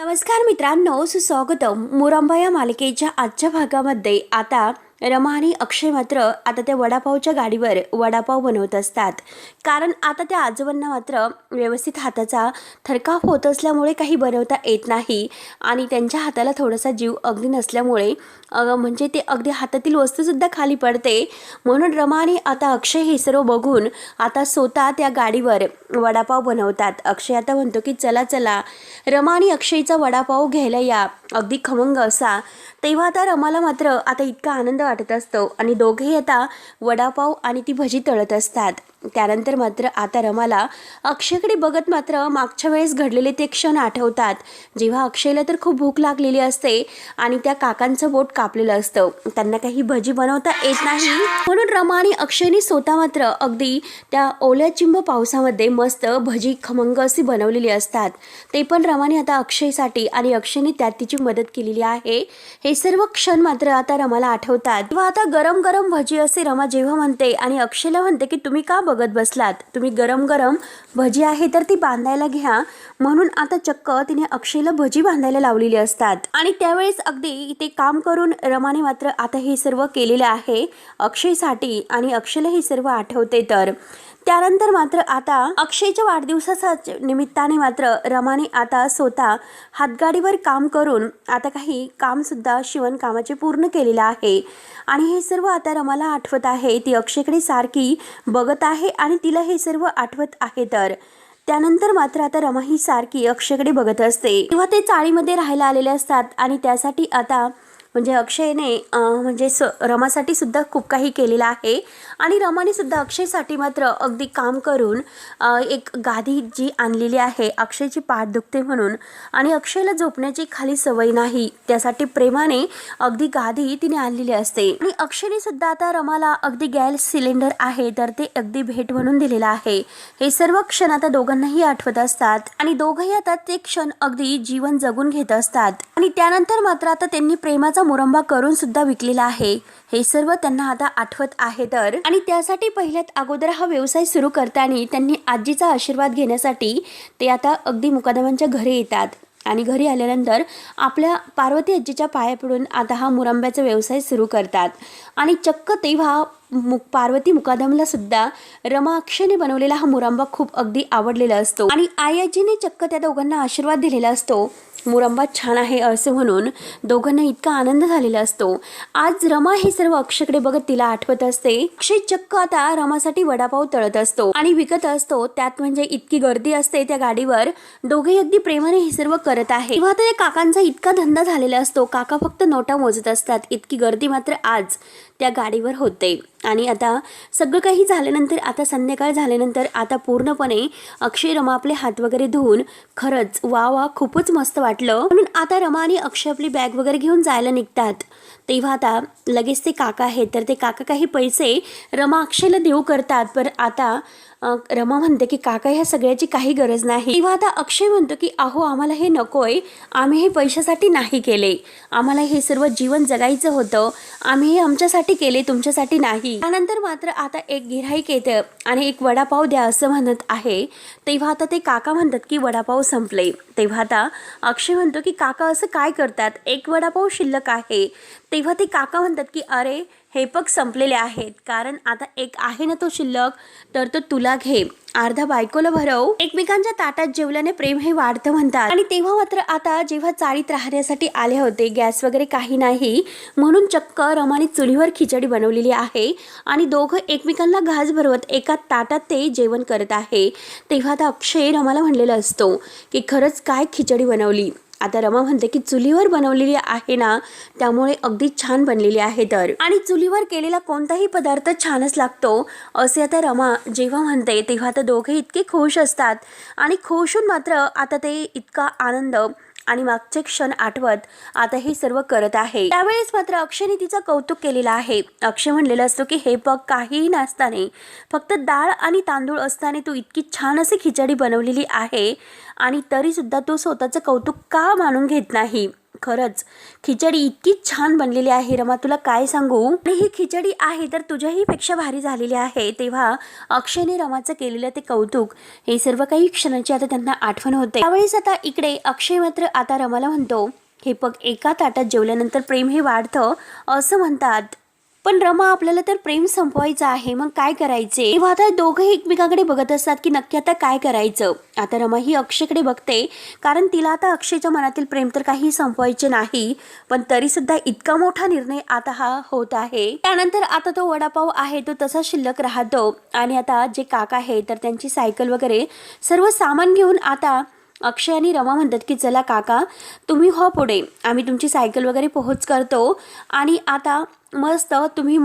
नमस्कार मित्रांनो, सुस्वागतम. मुरंबा या मालिकेच्या आजच्या भागामध्ये आता रमा आणि अक्षय मात्र आता त्या वडापावच्या गाडीवर वडापाव बनवत असतात. कारण आता त्या आजोबांना मात्र व्यवस्थित हाताचा थरकाप होत असल्यामुळे काही बनवता येत नाही आणि त्यांच्या हाताला थोडासा जीव अगदी नसल्यामुळे म्हणजे ते अगदी हातातील वस्तूसुद्धा खाली पडते. म्हणून रमा आणि आता अक्षय हे सर्व बघून आता स्वतः त्या गाडीवर वडापाव बनवतात. अक्षय आता म्हणतो की चला चला रमा आणि अक्षयचा वडापाव घ्यायला या, अगदी खमंग असा. तेव्हा आता रमाला मात्र आता इतका आनंद वाटत असतो आणि दोघेही आता वडापाव आणि ती भजी तळत असतात. त्यानंतर मात्र आता रमाला अक्षयकडे बघत मात्र मागच्या वेळेस घडलेले ते क्षण आठवतात, जेव्हा अक्षयला तर खूप भूक लागलेली असते आणि त्या काकांचं बोट कापलेलं असतं. त्यांना काही भजी बनवता येत नाही, म्हणून रमा आणि अक्षयने स्वतः मात्र अगदी त्या ओल्या चिंब पावसामध्ये मस्त भजी खमंग अशी बनवलेली असतात. ते पण रमाने आता अक्षयसाठी आणि अक्षयने त्यात तिची मदत केलेली आहे. हे सर्व क्षण मात्र आता रमाला आठवतात. तेव्हा आता गरम गरम भजी असे रमा जेव्हा म्हणते आणि अक्षयला म्हणते की तुम्ही का बघत बसलात, तुम्ही गरम गरम भजी आहे तर ती बांधायला घ्या. म्हणून आता चक्क तिने अक्षयला भजी बांधायला लावलेली असतात आणि त्यावेळेस अगदी इथे काम करून रमाने मात्र आता हे सर्व केलेले आहे अक्षयसाठी आणि अक्षयला हे सर्व आठवते. तर त्यानंतर मात्र आता अक्षयच्या वाढदिवसाच्या निमित्ताने मात्र रमाने आता स्वतः हातगाडीवर काम करून आता काही कामसुद्धा शिवणकामाचे पूर्ण केलेलं आहे आणि हे सर्व आता रमाला आठवत आहे. ती अक्षयकडे सारखी बघत आहे आणि तिला हे सर्व आठवत आहे. तर त्यानंतर मात्र आता रमा ही सारखी अक्षयकडे बघत असते. तेव्हा ते चाळीमध्ये राहायला आलेले असतात आणि त्यासाठी आता म्हणजे अक्षयने म्हणजे रमासाठी सुद्धा खूप काही केलेलं आहे आणि रमाने सुद्धा अक्षयसाठी मात्र अगदी काम करून एक गादी जी आणलेली आहे. अक्षयची पाठ दुखते म्हणून आणि अक्षयला झोपण्याची खाली सवय नाही, त्यासाठी प्रेमाने अगदी गादी तिने आणलेली असते. आणि अक्षयने सुद्धा आता रमाला अगदी गॅस सिलेंडर आहे तर ते अगदी भेट म्हणून दिलेलं आहे. हे सर्व क्षण आता दोघांनाही आठवत असतात आणि दोघंही आता ते क्षण अगदी जीवन जगून घेत असतात. आणि त्यानंतर मात्र आता त्यांनी प्रेमाचा मुरंबा करून सुद्धा विकलेला आहे. हे सर्व त्यांना आता आठवत आहे. तर आणि त्यासाठी पहिल्यात अगोदर हा व्यवसाय सुरू करताना त्यांनी आजीचा आशीर्वाद घेण्यासाठी ते आता अगदी मुकादमांच्या घरी येतात आणि घरी आल्यानंतर आपल्या पार्वती आजीच्या पाया पडून आता हा मुरंब्याचा व्यवसाय सुरू करतात. आणि चक्क तेव्हा पार्वती मुकादमला सुद्धा रमा अक्षयने बनवलेला हा मुरंबा खूप अगदी आवडलेला असतो आणि आई आजीने चक्क त्या दोघांना आशीर्वाद दिलेला असतो, मुरंबा छान आहे असं म्हणून. दोघांना इतका आनंद झालेला असतो. आज रमा हे सर्व अक्षयकडे बघत तिला आठवत असते. अक्षय चक्क आता रमासाठी वडापाव तळत असतो आणि विकत असतो. त्यात म्हणजे इतकी गर्दी असते त्या गाडीवर, दोघे अगदी प्रेमाने हे सर्व करत आहे. तेव्हा त्या काकांचा इतका धंदा झालेला असतो, काका फक्त नोटा मोजत असतात, इतकी गर्दी मात्र आज त्या गाडीवर होते. आणि आता सगळं काही झाल्यानंतर आता संध्याकाळ झाल्यानंतर आता पूर्णपणे अक्षय रमा आपले हात वगैरे धुवून खरंच वा वा खूपच मस्त वाटलं म्हणून आता रमा आणि अक्षय आपली बॅग वगैरे घेऊन जायला निघतात. तेव्हा आता लगेच ते काका आहेत तर ते काका काही पैसे रमा अक्षयला देऊ करतात. पण आता रमा म्हणते की काका ह्या सगळ्याची काही गरज नाही. तेव्हा आता अक्षय म्हणतो की अहो आम्हाला हे नकोय, आम्ही हे पैशासाठी नाही केले, आम्हाला हे सर्व जीवन जगायचं होतं, आम्ही हे आमच्यासाठी केले, तुमच्यासाठी नाही. त्यानंतर मात्र आता एक गिऱ्हाईक येतं आणि एक वडापाव द्या असं म्हणत आहे. तेव्हा आता ते काका म्हणतात की वडापाव संपले. तेव्हा आता अक्षय म्हणतो की काका असं काय करतात, एक वडापाव शिल्लक आहे. तेव्हा ते काका म्हणतात की अरे हे पग संपलेले आहेत, कारण आता एक आहे ना तो शिल्लक, तर तो तुला घे, अर्धा बायकोला भरव. एकमेकांच्या ताटात जेवल्याने प्रेम हे वाढतं म्हणतात. आणि तेव्हा मात्र आता जेव्हा चाळीत राहण्यासाठी आले होते, गॅस वगैरे काही नाही म्हणून चक्क रमाने चुलीवर खिचडी बनवलेली आहे आणि दोघं एकमेकांना घास भरवत एका ताटात ते जेवण करत आहे. तेव्हा आता अक्षय रमाला म्हणलेला असतो की खरंच काय खिचडी बनवली. आता रमा म्हणते की चुलीवर बनवलेली आहे ना, त्यामुळे अगदी छान बनलेली आहे. तर आणि चुलीवर केलेला कोणताही पदार्थ छानच लागतो असे आता रमा जेव्हा म्हणते तेव्हा आता दोघे इतके खुश असतात आणि खुश होऊन मात्र आता ते इतका आनंद आणि मागचे क्षण आठवत आता हे सर्व करत आहे. त्यावेळेस मात्र अक्षयने तिचं कौतुक केलेलं आहे. अक्षय म्हणलेलं असतो की हे पग काहीही नसताना, फक्त डाळ आणि तांदूळ असताना तू इतकी छान अशी खिचडी बनवलेली आहे आणि तरी सुद्धा तू स्वतःचं कौतुक का मानून घेत नाही. खरंच खिचडी इतकी छान बनलेली आहे रमा, तुला काय सांगू. आणि ही खिचडी आहे तर तुझ्याही पेक्षा भारी झालेली आहे. तेव्हा अक्षयने रमाचं केलेलं ते कौतुक, हे सर्व काही क्षणाची आता त्यांना आठवण होते. त्यावेळेस आता इकडे अक्षय मात्र आता रमाला म्हणतो, हे बघ, एका ताटात जेवल्यानंतर प्रेम हे वाढतं असं म्हणतात, पण रमा आपल्याला तर प्रेम संपवायचं आहे, मग काय करायचे. तेव्हा आता दोघंही एकमेकाकडे बघत असतात की नक्की आता काय करायचं. आता रमा ही अक्षयकडे बघते, कारण तिला आता अक्षयच्या मनातील प्रेम तर काही संपवायचे नाही, पण तरी सुद्धा इतका मोठा निर्णय आता हा होत आहे. त्यानंतर आता तो वडापाव आहे तो तसा शिल्लक राहतो आणि आता जे काका आहे तर त्यांची सायकल वगैरे सर्व सामान घेऊन आता अक्षय आणि रमा म्हणतात की चला काका तुम्ही हो पुढे, आम्ही तुमची सायकल वगैरे पोहोच करतो आणि आता मस्त तुम्ही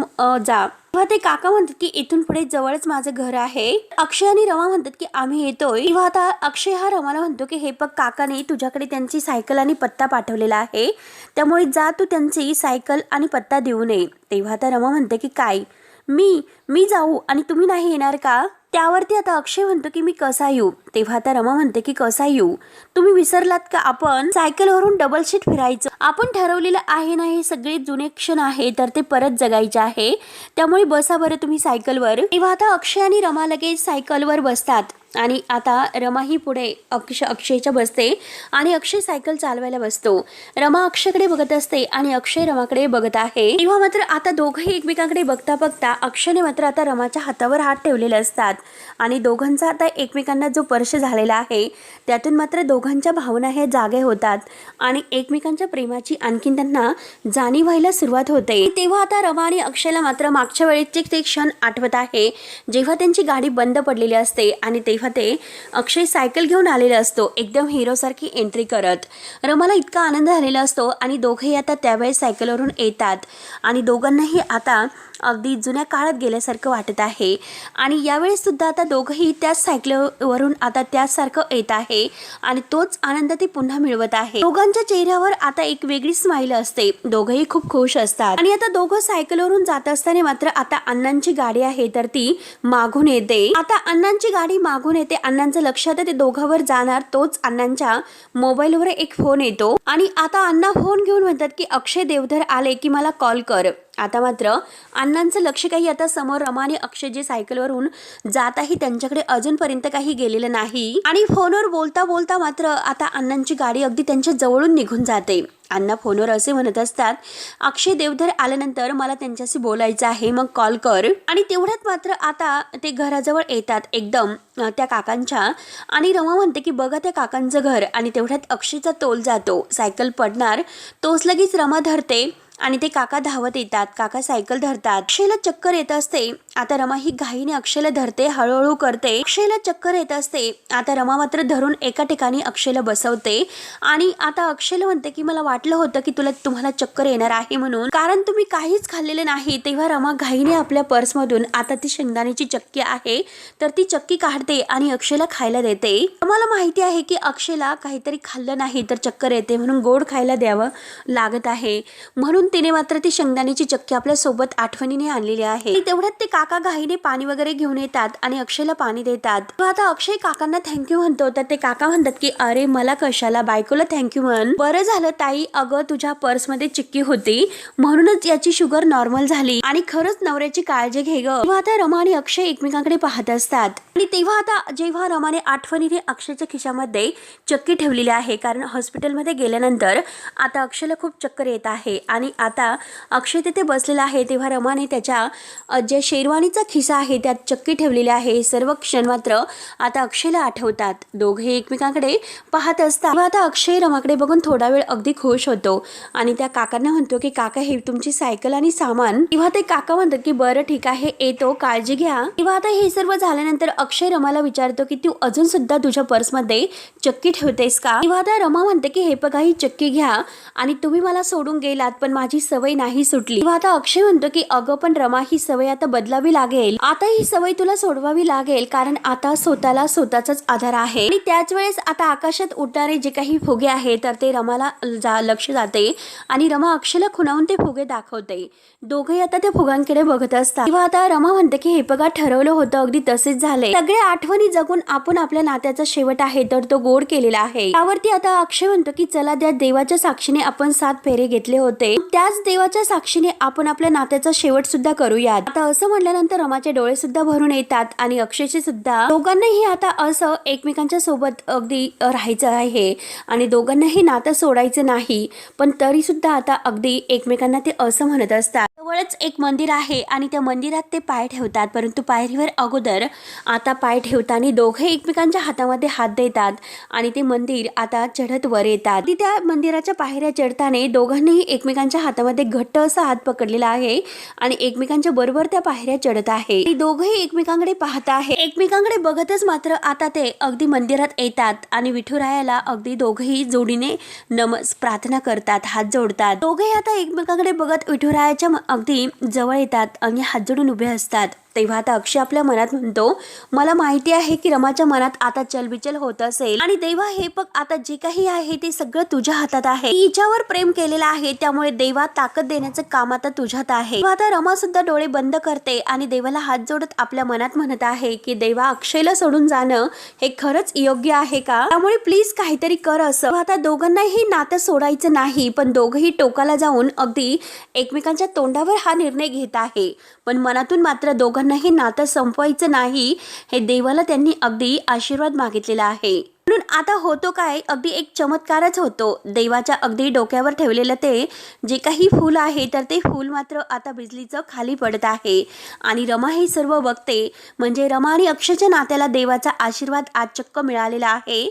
जा. तेव्हा ते काका म्हणतात की इथून पुढे जवळच माझं घर आहे. अक्षय आणि रमा म्हणतात की आम्ही येतोय. तेव्हा आता अक्षय हा रमाला म्हणतो की हे बघ, काकाने तुझ्याकडे त्यांची सायकल आणि पत्ता पाठवलेला आहे, त्यामुळे जा तू त्यांची सायकल आणि पत्ता देऊ नये. तेव्हा आता रमा म्हणते की काय, मी जाऊ आणि तुम्ही नाही येणार का. त्यावरती आता अक्षय म्हणतो की मी कसा येऊ. तेव्हा आता रमा म्हणते की कसा येऊ, तुम्ही विसरलात का आपण सायकलवरून डबल सीट फिरायचं, आपण ठरवलेलं आहे ना, हे सगळे जुने क्षण आहे तर ते परत जगायचे आहे, त्यामुळे बसा बरं तुम्ही सायकलवर. तेव्हा आता अक्षय आणि रमा लगेच सायकलवर बसतात आणि आता रमा ही पुढे अक्षयच्या बसते आणि अक्षय सायकल चालवायला बसतो. रमा अक्षयकडे बघत असते आणि अक्षय रमाकडे बघत आहे. तेव्हा मात्र आता दोघंही एकमेकांकडे बघता बघता अक्षयने मात्र आता रमाच्या हातावर हात ठेवलेले असतात आणि दोघांचा आता एकमेकांना जो स्पर्श झालेला आहे त्यातून मात्र दोघांच्या भावना हे जागे होतात आणि एकमेकांच्या प्रेमाची आणखीन त्यांना जाणीव व्हायला सुरुवात होते. तेव्हा आता रमा आणि अक्षयला मात्र मागच्या वेळेचे ते क्षण आठवत आहे, जेव्हा त्यांची गाडी बंद पडलेली असते आणि तेव्हा ते अक्षय सायकल घेऊन आलेला असतो एकदम हिरोसारखी एंट्री करत. रमाला इतका आनंद झालेला असतो आणि दोघेही आता त्यावेळेस सायकलवरून येतात आणि दोघांनाही आता अगदी जुन्या काळात गेल्यासारखं वाटत आहे आणि यावेळेस सुद्धा आता दोघंही त्याच सायकलवरून आता त्याचसारखं येत आहे आणि तोच आनंद ते पुन्हा मिळवत आहे. दोघांच्या चेहऱ्यावर आता एक वेगळी स्माईल असते, दोघंही खूप खुश असतात आणि आता दोघं सायकलवरून जात असताना मात्र आता अण्णांची गाडी आहे तर ती मागून येते. आता अण्णांची गाडी मागून येते, अण्णांचं लक्ष आता ते दोघांवर जाणार, तोच अण्णांच्या मोबाईलवर एक फोन येतो आणि आता अण्णा फोन घेऊन म्हणतात की अक्षय देवधर आले की मला कॉल कर. आता मात्र अण्णांचं लक्ष काही आता समोर रमा आणि अक्षय जे सायकलवरून जात आहे त्यांच्याकडे अजूनपर्यंत काही गेलेलं नाही आणि फोनवर बोलता बोलता मात्र आता अण्णांची गाडी अगदी त्यांच्या जवळून निघून जाते. अण्णा फोनवर असे म्हणत असतात, अक्षय देवधर आल्यानंतर मला त्यांच्याशी बोलायचं आहे, मग कॉल कर. आणि तेवढ्यात मात्र आता ते घराजवळ येतात एकदम त्या काकांच्या आणि रमा म्हणते की बघा त्या काकांचं घर आणि तेवढ्यात अक्षयचा तोल जातो, सायकल पडणार, तोच लगेच रमा धरते आणि ते काका धावत येतात. काका सायकल धरतात. अक्षयला चक्कर येत असते. आता रमा ही घाईने अक्षयला धरते, हळूहळू करते. अक्षयला चक्कर येत असते. आता रमा मात्र धरून एका ठिकाणी अक्षयला बसवते आणि आता अक्षयला म्हणते की मला वाटलं होतं की तुम्हाला चक्कर येणार आहे म्हणून, कारण तुम्ही काहीच खाल्लेलं नाही. तेव्हा रमा घाईने आपल्या पर्समधून आता ती शेंगदाण्याची चक्की आहे तर ती चक्की काढते आणि अक्षयला खायला देते. मला माहिती आहे की अक्षयला काहीतरी खाल्लं नाही तर चक्कर येते, म्हणून गोड खायला द्यावं लागत आहे, म्हणून तिने मात्र ती शेंगदाण्याची चक्की आपल्या सोबत आठवणीने आणलेली आहे. तेवढ्यात ते काका घाईने पाणी वगैरे घेऊन येतात आणि अक्षयला पाणी देतात. आता अक्षय काकांना थँक्यू म्हणतो तर ते काका म्हणतात की अरे मला कशाला, बायकोला थँक्यू म्हण. बरं झालं ताई, अगं तुझ्या पर्समध्ये चिक्की होती म्हणूनच याची शुगर नॉर्मल झाली आणि खरंच नवऱ्याची काळजी घे ग. तेव्हा आता रमा आणि अक्षय एकमेकांकडे पाहत असतात आणि तेव्हा आता जेव्हा रमाने आठवणीने अक्षयच्या खिशामध्ये चक्की ठेवलेली आहे, कारण हॉस्पिटलमध्ये गेल्यानंतर आता अक्षयला खूप चक्कर येत आहे आणि आता अक्षय तिथे बसलेला आहे, तेव्हा रमाने त्याच्या जे शेरवानीचा खिसा आहे त्यात चक्की ठेवलेली आहे. सर्व क्षण मात्र आता अक्षयला आठवतात. दोघे एकमेकांकडे पाहत असतात. आता अक्षय रमाकडे बघून थोडा वेळ अगदी खुश होतो आणि त्या काकांना म्हणतो की काका हे तुमची सायकल आणि सामान. तेव्हा ते काका म्हणतात की बरं ठीक आहे येतो, काळजी घ्या. तेव्हा आता हे सर्व झाल्यानंतर अक्षय रमाला विचारतो की तू अजून सुद्धा तुझ्या पर्समध्ये चक्की ठेवतेस का. तेव्हा आता रमा म्हणते की हे बघा ही चक्की घ्या आणि तुम्ही मला सोडून गेलात पण माझी सवय नाही सुटली. तेव्हा आता अक्षय म्हणतो की अगं पण रमा ही सवय आता बदलावी सोडवावी लागेल, आता ही सवय तुला सोडवावी लागेल, कारण आता स्वतःला स्वतःचाच आधार आहे. आणि त्याच वेळेस आता आकाशात उडणारे जे काही फुगे आहेत तर ते रमाला लक्ष जाते आणि रमा अक्षयला खुणावून ते फुगे दाखवते. दोघेही आता त्या फुगांकडे बघत असतात. तेव्हा आता रमा म्हणते की हे बघा, ठरवलं होतं अगदी तसेच झाले. सगळ्या आठवणी जगून आपण आपल्या नात्याचा शेवट आहे तर तो गोड केलेला आहे. त्यावरती आता अक्षय म्हणतो की चला, त्या देवाच्या साक्षीने आपण 7 फेरे घेतले होते, त्याच देवाच्या साक्षीने आपण आपल्या नात्याचा शेवट सुद्धा करूयात. आता असं म्हटल्यानंतर रमाचे डोळे सुद्धा भरून येतात आणि अक्षयचे सुद्धा. दोघांनाही आता असं एकमेकांच्या सोबत अगदी राहायचं आहे आणि दोघांनाही नातं सोडायचं नाही, पण तरी सुद्धा आता अगदी एकमेकांना ते असं म्हणत असतात. जवळच एक मंदिर आहे आणि त्या मंदिरात ते पाय ठेवतात, परंतु पायरीवर अगोदर आता पाय ठेवताना दोघे एकमेकांच्या हातामध्ये हात देतात आणि ते मंदिर आता चढत वर येतात. त्या मंदिराच्या पायऱ्या चढताना दोघांनीही एकमेकांच्या हातामध्ये घट्ट असा हात पकडलेला आहे आणि एकमेकांच्या बरोबर त्या पायऱ्या चढत आहे. दोघेही एकमेकांकडे पाहत आहे. एकमेकांकडे बघतच मात्र आता ते अगदी मंदिरात येतात आणि विठुरायाला अगदी दोघेही जोडीने प्रार्थना करतात, हात जोडतात. दोघेही आता एकमेकांकडे बघत विठुरायाच्या अगदी जवळ येतात आणि हात जोडून उभे असतात. तेव्हा आता अक्षय आपल्या मनात म्हणतो, मला माहिती आहे की रमाच्या मनात आता चलबिचल होत असेल आणि देवा हे बघ, आता जे काही आहे ते सगळं तुझ्या हातात आहे. हिच्यावर प्रेम केलेलं आहे, त्यामुळे देवा ताकद देण्याचं काम आता तुझ्यात आहे. आता रमा सुद्धा डोळे बंद करते आणि देवाला हात जोडत आपल्या मनात म्हणत आहे की देवा, अक्षयला सोडून जाणं हे खरंच योग्य आहे का? त्यामुळे प्लीज काहीतरी कर असं. आता दोघांनाही नातं सोडायचं नाही, पण दोघंही टोकाला जाऊन अगदी एकमेकांच्या तोंडावर हा निर्णय घेत आहे, पण मनातून मात्र दोघांनाही नातं संपवायचं नाही हे देवाला त्यांनी अगदी आशीर्वाद मागितलेला आहे. म्हणून आता होतो काय, अगदी एक चमत्कारच होतो. देवाच्या अगदी डोक्यावर ठेवलेलं ते जे काही फूल आहे तर ते फूल मात्र आता बिजलीचं खाली पडत आहे आणि रमा हे सर्व बघते. म्हणजे रमा आणि अक्षयच्या नात्याला देवाचा आशीर्वाद आज चक्क मिळालेला आहे.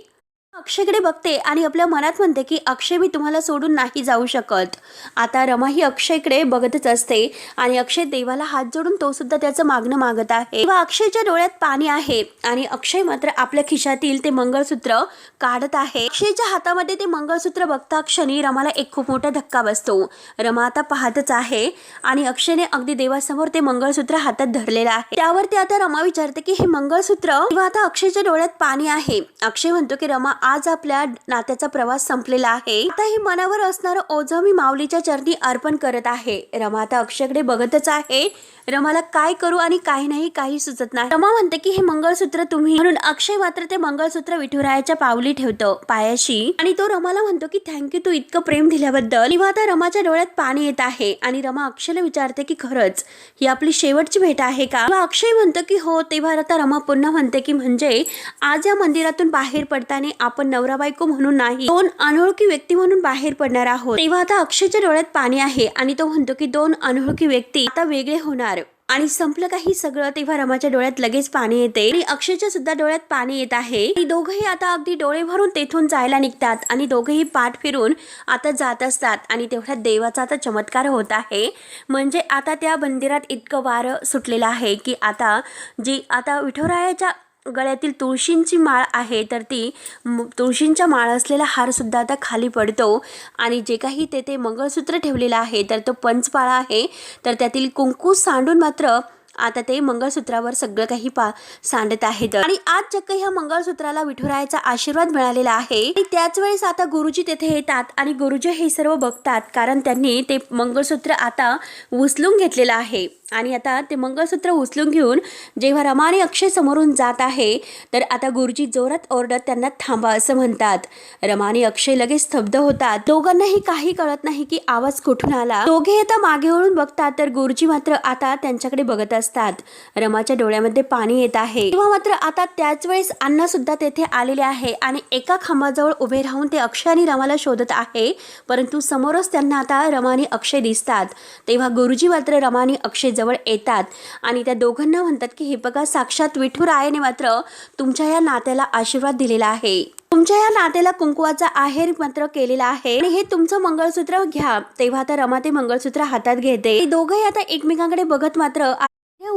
अक्षयकडे बघते आणि आपल्या मनात म्हणते की अक्षय, मी तुम्हाला सोडून नाही जाऊ शकत. आता रमा ही अक्षयकडे बघतच असते आणि अक्षय देवाला हात जोडून तो सुद्धा त्याचं मागणं मागत आहे. तेव्हा अक्षयच्या डोळ्यात पाणी आहे आणि अक्षय मात्र आपल्या खिशातील ते मंगळसूत्र काढत आहे. अक्षयच्या हातामध्ये ते मंगळसूत्र बघता क्षणी रमाला एक खूप मोठा धक्का बसतो. रमा आता पाहतच आहे आणि अक्षयने अगदी देवासमोर ते मंगळसूत्र हातात धरलेलं आहे. त्यावरती आता रमा विचारते की हे मंगळसूत्र. तेव्हा आता अक्षयच्या डोळ्यात पाणी आहे. अक्षय म्हणतो की रमा, आज आपल्या नात्याचा प्रवास संपलेला आहे, आता ही मनावर असणारं ओझं मी माऊलीच्या चरणी अर्पण करत आहे. रमा आता अक्षयकडे बघतच आहे. रमाला काय करू आणि काय नाही काही सुचत नाही. रमा म्हणते की हे मंगळसूत्र तुम्ही. म्हणून अक्षय मात्र ते मंगळसूत्र विठुरायाच्या पावली ठेवतो पायाशी आणि तो रमाला म्हणतो की थँक्यू, तू इतकं प्रेम दिल्याबद्दल. तेव्हा आता रमाच्या डोळ्यात पाणी येत आहे आणि रमा अक्षयला विचारते की खरंच ही आपली शेवटची भेट आहे का? अक्षय म्हणतो की हो. तेव्हा आता रमा पुन्हा म्हणते की म्हणजे आज या मंदिरातून बाहेर पडताना आपण नवरा बायको म्हणून नाही, 2 अनोळखी व्यक्ती म्हणून बाहेर पडणार आहोत. तेव्हा आता अक्षयच्या डोळ्यात पाणी आहे आणि तो म्हणतो की 2 अनोळखी व्यक्ती आता वेगळे होणार आणि संपलं काही सगळं. तेव्हा रमाच्या डोळ्यात लगेच पाणी येते आणि अक्षयच्या सुद्धा डोळ्यात पाणी येत आहे. दोघेही आता अगदी डोळे भरून तेथून जायला निघतात आणि दोघेही पाठ फिरून आता जात असतात आणि तेवढ्यात देवाचा आता चमत्कार होत आहे. म्हणजे आता त्या मंदिरात इतकं वारं सुटलेलं आहे की आता जी आता विठुरायाच्या गळ्यातील तुळशींची माळ आहे तर ती तुळशींच्या माळ असलेला हार सुद्धा आता खाली पडतो आणि जे काही तेथे मंगळसूत्र ठेवलेलं आहे तर तो पंचपाळा आहे तर त्यातील कुंकू सांडून मात्र आता ते मंगळसूत्रावर सगळं काही सांडत आहेत आणि आज चक्क ह्या मंगळसूत्राला विठुरायाचा आशीर्वाद मिळालेला आहे. आणि त्याच वेळेस आता गुरुजी तेथे येतात आणि गुरुजी हे सर्व बघतात, कारण त्यांनी ते मंगळसूत्र आता उचलून घेतलेलं आहे आणि आता ते मंगळसूत्र उचलून घेऊन जेव्हा रमा आणि अक्षय समोरून जात आहे तर आता गुरुजी जोरात ओरडत त्यांना थांबा असं म्हणतात. रमा आणि अक्षय लगेच स्तब्ध होतात. दोघांनाही काही कळत नाही की आवाज कुठून आला. दोघे आता मागे वळून बघतात तर गुरुजी मात्र आता त्यांच्याकडे बघत असतात. रमाच्या डोळ्यामध्ये पाणी येत आहे. तेव्हा मात्र आता त्याच वेळेस अण्णा सुद्धा तेथे आलेले आहे आणि एका खांबाजवळ उभे राहून ते अक्षय आणि रमाला शोधत आहे, परंतु समोरच त्यांना आता रमा आणि अक्षय दिसतात. तेव्हा गुरुजी मात्र रमा आणि अक्षय जवळ येतात आणि त्या दोघांना म्हणतात की हे बघा, साक्षात विठुरायाने मात्र तुमच्या या नात्याला आशीर्वाद दिलेला आहे, तुमच्या या नात्याला कुंकवाचा आहेर मात्र केलेला आहे आणि हे तुमचं मंगळसूत्र घ्या. तेव्हा आता रमा ते मंगळसूत्र हातात घेते. दोघंही आता एकमेकांकडे बघत मात्र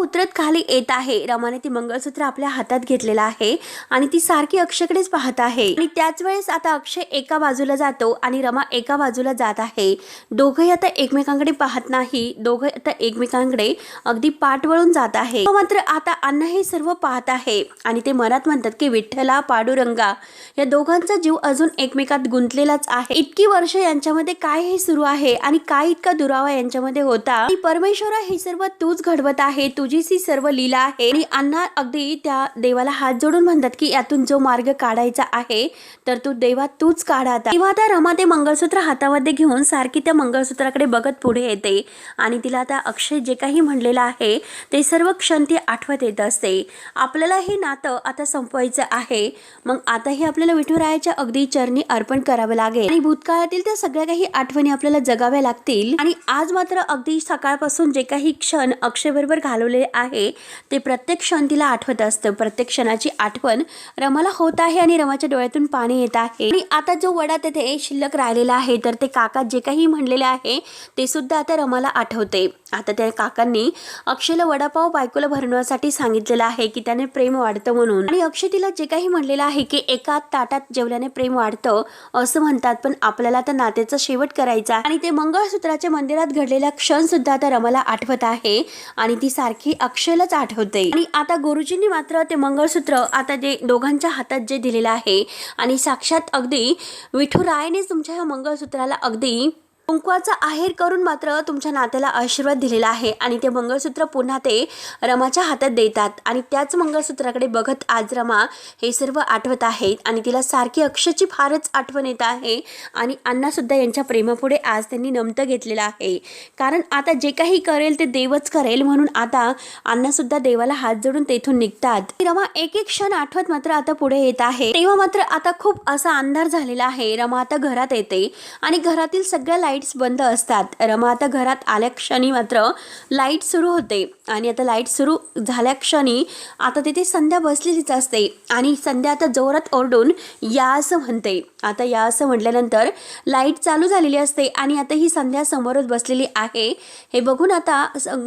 उतरत खाली येत आहे. रमाने ती मंगळसूत्र आपल्या हातात घेतलेला आहे आणि ती सारखी अक्षयकडेच पाहत आहे. आणि त्याच वेळेस आता अक्षय एका बाजूला जातो आणि रमा एका बाजूला जात आहे. दोघंही आता एकमेकांकडे पाहत नाही. दोघं आता एकमेकांकडे अगदी पाठ वळून जात आहे. मात्र आता अण्णा हे सर्व पाहत आहे आणि ते मनात म्हणतात की विठ्ठला पांडुरंगा, या दोघांचा जीव अजून एकमेकात गुंतलेलाच आहे. इतकी वर्ष यांच्यामध्ये काय हे सुरू आहे आणि काय इतका दुरावा यांच्यामध्ये होता. परमेश्वरा, हे सर्व तूच घडवत आहे, तुझीच ही सर्व लीला आहे. आणि अण्णा अगदी त्या देवाला हात जोडून म्हणतात की यातून जो मार्ग काढायचा आहे तर तू देवा तूच काढ आता. तेव्हा आता रमा ते मंगळसूत्र हातामध्ये घेऊन सारखी त्या मंगळसूत्राकडे बघत पुढे येते आणि तिला आता अक्षय जे काही म्हणलेलं आहे ते सर्व क्षण ती आठवत येत असते. आपल्याला हे नातं आता संपवायचं आहे. मग आताही आपल्याला विठुरायाच्या अगदी चरणी अर्पण करावं लागेल आणि भूतकाळातील त्या सगळ्या काही आठवणी आपल्याला जगाव्या लागतील. आणि आज मात्र अगदी सकाळपासून जे काही क्षण अक्षय बरोबर घालवले आहे ते प्रत्येक क्षण तिला आठवत असतं. प्रत्येक क्षणाची आठवण रमाला होत आहे आणि रमाच्या डोळ्यातून पाणी येत आहे. आणि आता जो वडा तेथे शिल्लक राहिलेला आहे तर ते काका जे काही म्हणलेले आहे ते सुद्धा आता रमाला आठवते. आता त्या काकांनी अक्षयला वडापाव बायकोला भरवण्यासाठी सांगितलेलं आहे की त्याने प्रेम वाढतं म्हणून. आणि अक्षय तिला जे काही म्हणलेलं आहे की एका ताटात जेवल्याने प्रेम वाढतं असं म्हणतात, पण आपल्याला तर नात्याचा शेवट करायचा. आणि ते मंगळसूत्राच्या मंदिरात घडलेला क्षण सुद्धा आता रमाला आठवत आहे आणि ती सारखी अक्षयलाच आठवते. आणि आता गुरुजींनी मात्र ते मंगळसूत्र आता जे दोघांच्या हातात जे दिलेलं आहे आणि साक्षात अगदी विठुरायानेच तुमच्या ह्या मंगळसूत्राला अगदी कुंकवाचा आहेर करून मात्र तुमच्या नात्याला आशीर्वाद दिलेला आहे. आणि ते मंगळसूत्र पुन्हा ते रमाच्या हातात देतात आणि त्याच मंगळसूत्राकडे बघत आज रमा हे सर्व आठवत आहेत आणि तिला सारखी अक्षयची फारच आठवण येत आहे. आणि अण्णा सुद्धा यांच्या प्रेमापुढे आज त्यांनी नमतं घेतलेलं आहे, कारण आता जे काही करेल ते देवच करेल म्हणून आता अण्णा सुद्धा देवाला हात जोडून तेथून निघतात. रमा एक एक क्षण आठवत मात्र आता पुढे येत आहे. तेव्हा मात्र आता खूप असा अंधार झालेला आहे. रमा आता घरात येते आणि घरातील सगळ्या लाईट्स बंद असतात. रमा आता घरात आल्या क्षणी मात्र लाईट सुरू होते आणि आता लाईट सुरू झाल्या क्षणी आता तिथे संध्या बसलेलीच असते आणि संध्या आता जोरात ओरडून या असं म्हणते. आता या असं म्हटल्यानंतर लाईट चालू झालेली असते आणि आता ही संध्या समोरच बसलेली आहे. हे बघून आता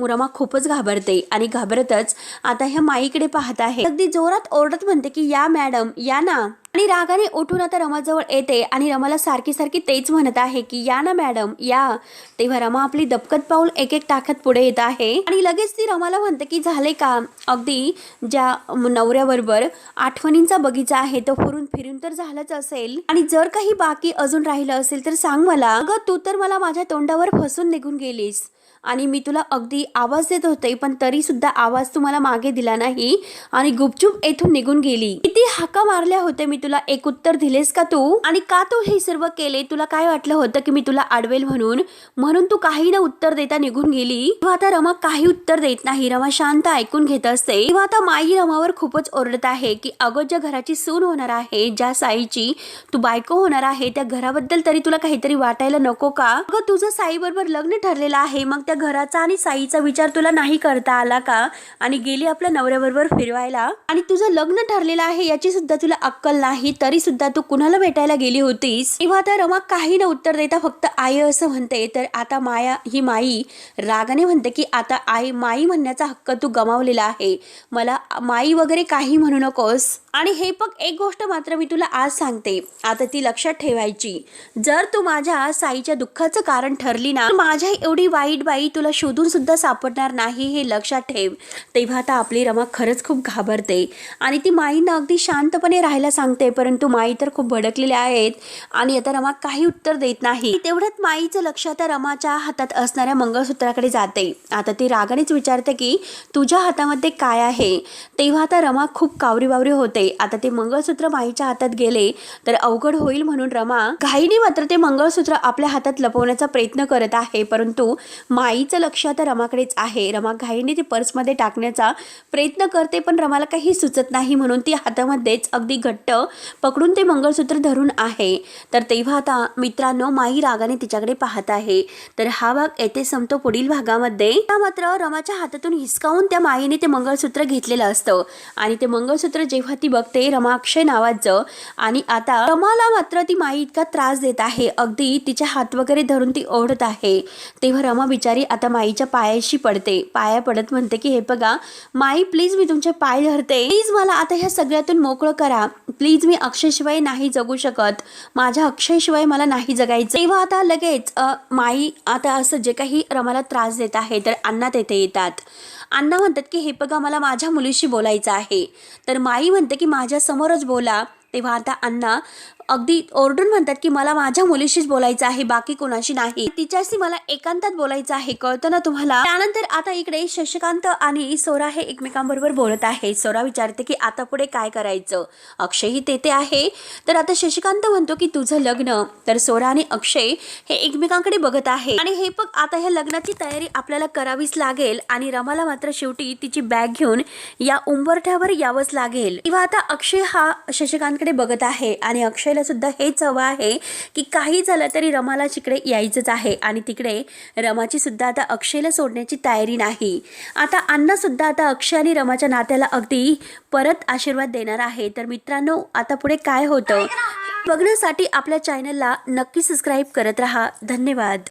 रमा खूपच घाबरते आणि घाबरतच आता ह्या माईकडे पाहत आहे. अगदी जोरात ओरडत म्हणते की या मॅडम या ना. आणि रागाने उठून आता रमाजवळ येते आणि रमाला सारखी सारखी तेच म्हणत आहे की या ना मॅडम या. तेव्हा रमा आपली दबकत पाऊल एक एक टाकत पुढे येत आहे आणि लगेच ती रमाला म्हणते की झाले का, अगदी ज्या नवऱ्याबरोबर आठवणींचा बगीचा आहे तो फिरून फिरून तर झालंच असेल आणि जर काही बाकी अजून राहिलं असेल तर सांग मला. अगं तू तर मला माझ्या तोंडावर फसून निघून गेलीस आणि मी तुला अगदी आवाज देत होते पण तरी सुद्धा आवाज तुम्हाला मागे दिला नाही आणि गुपचूप येथून निघून गेली. किती हाका मारल्या होते मी तुला, एक उत्तर दिलेस का तू? आणि का तू हे सर्व केले? तुला काय वाटलं होतं की मी तुला अडवेल म्हणून तू काही न उत्तर देता निघून गेली. तेव्हा आता रमा काही उत्तर देत नाही. रमा शांत ऐकून घेत असते. तेव्हा आता माई रमावर खूपच ओरडत आहे की अगं ज्या घराची सून होणार आहे, ज्या साईची तू बायको होणार आहे, त्या घराबद्दल तरी तुला काहीतरी वाटायला नको का? अगं तुझं साई बरोबर लग्न ठरलेलं आहे, मग त्या घराचा आणि साईचा विचार तुला नाही करता आला का? आणि गेली आपल्या नवऱ्याबरोबर फिरवायला आणि तुझं लग्न ठरलेलं आहे याची सुद्धा तुला अक्कल नाही, तरी सुद्धा तू कुणाला भेटायला गेली होतीस? तेव्हा आता रमा काही न उत्तर देता फक्त आई असं म्हणते. तर आता ही माई रागाने म्हणते की आता माई म्हणण्याचा हक्क तू गमावलेला आहे, मला माई वगैरे काही म्हणू नकोस. आणि हे एक गोष्ट मात्र मी तुला आज सांगते, आता ती लक्षात ठेवायची. जर तू माझ्या साईच्या दुःखाचं कारण ठरली ना, माझ्या एवढी वाईट बाई तुला शोधून सुद्धा सापडणार नाही, हे लक्षात ठेव. तेव्हा आता आपली रमा खरंच खूप घाबरते आणि ती माईंना अगदी शांतपणे राहायला सांगते, परंतु माई तर खूप भडकलेल्या आहेत आणि आता रमा काही उत्तर देत नाही. तेवढ्यात माईचं लक्ष आता रमाच्या हातात असणाऱ्या मंगळसूत्राकडे जाते. आता ती रागानेच विचारते की तुझ्या हातामध्ये काय आहे? तेव्हा आता रमा खूप कावरी होते. आता ते मंगळसूत्र माईच्या हातात गेले तर अवघड होईल म्हणून रमा घाईने मात्र ते मंगळसूत्र आपल्या हातात लपवण्याचा प्रयत्न करत आहे, परंतु माईचं लक्ष आता रमाकडेच आहे. रमा घाईने ते पर्समध्ये टाकण्याचा प्रयत्न करते पण रमाला काही सुचत नाही म्हणून ती हातामध्येच अगदी घट्ट पकडून ते मंगळसूत्र धरून आहे. तर तेव्हा आता मित्रांनो माई रागाने तिच्याकडे पाहत आहे. तर हा भाग येथे संपतो. पुढील भागामध्ये मात्र रमाच्या हातातून हिसकावून त्या माईने ते मंगळसूत्र घेतलेलं असतं आणि ते मंगळसूत्र जेव्हा ती बघते रमा अक्षय नावाचं आणि आता रमाला मात्र ती माई इतका त्रास देत आहे, अगदी तिचे हात वगैरे धरून ती ओढत आहे. तेव्हा रमा बिचारी तयारी आता माईच्या पायाशी पडते, पाया पडत म्हणते की हे बघा माई प्लीज मी तुमचे पाय धरते, प्लीज मला आता ह्या सगळ्यातून मोकळं करा, प्लीज मी अक्षयशिवाय नाही जगू शकत, माझ्या अक्षयशिवाय मला नाही जगायचं. तेव्हा आता लगेच माई आता असं जे काही रमाला त्रास देत आहे तर अण्णा तेथे येतात. अण्णा म्हणतात की हे बघा मला माझ्या मुलीशी बोलायचं आहे. तर माई म्हणते की माझ्या समोरच बोला. तेव्हा आता अण्णा अगदी ओरडून म्हणतात की मला माझ्या मुलीशीच बोलायचं आहे, बाकी कोणाशी नाही, तिच्याशी मला एकांतात बोलायचं आहे, कळतं ना तुम्हाला. त्यानंतर आता इकडे शशिकांत आणि सोरा हे एकमेकांबरोबर बोलत आहे. सोरा विचारते की आता पुढे काय करायचं, अक्षयही तेथे आहे. तर आता शशिकांत म्हणतो की तुझं लग्न. तर सोरा आणि अक्षय हे एकमेकांकडे बघत आहे आणि हे बघ आता ह्या लग्नाची तयारी आपल्याला करावीच लागेल आणि रमाला मात्र शेवटी तिची बॅग घेऊन या उंबरठ्यावर यावंच लागेल. तेव्हा आता अक्षय हा शशिकांतकडे बघत आहे आणि अक्षयला सुद्धा हेच हवं आहे की काही झालं तरी रमाला तिकडे यायचंच आहे आणि तिकडे रमाची सुद्धा आता अक्षयला सोडण्याची तयारी नाही. आता अण्णा सुद्धा आता अक्षय आणि रमाच्या नात्याला अगदी परत आशीर्वाद देणार आहे. तर मित्रांनो आता पुढे काय होतं बघण्यासाठी आपल्या चॅनलला नक्की सबस्क्राईब करत राहा. धन्यवाद.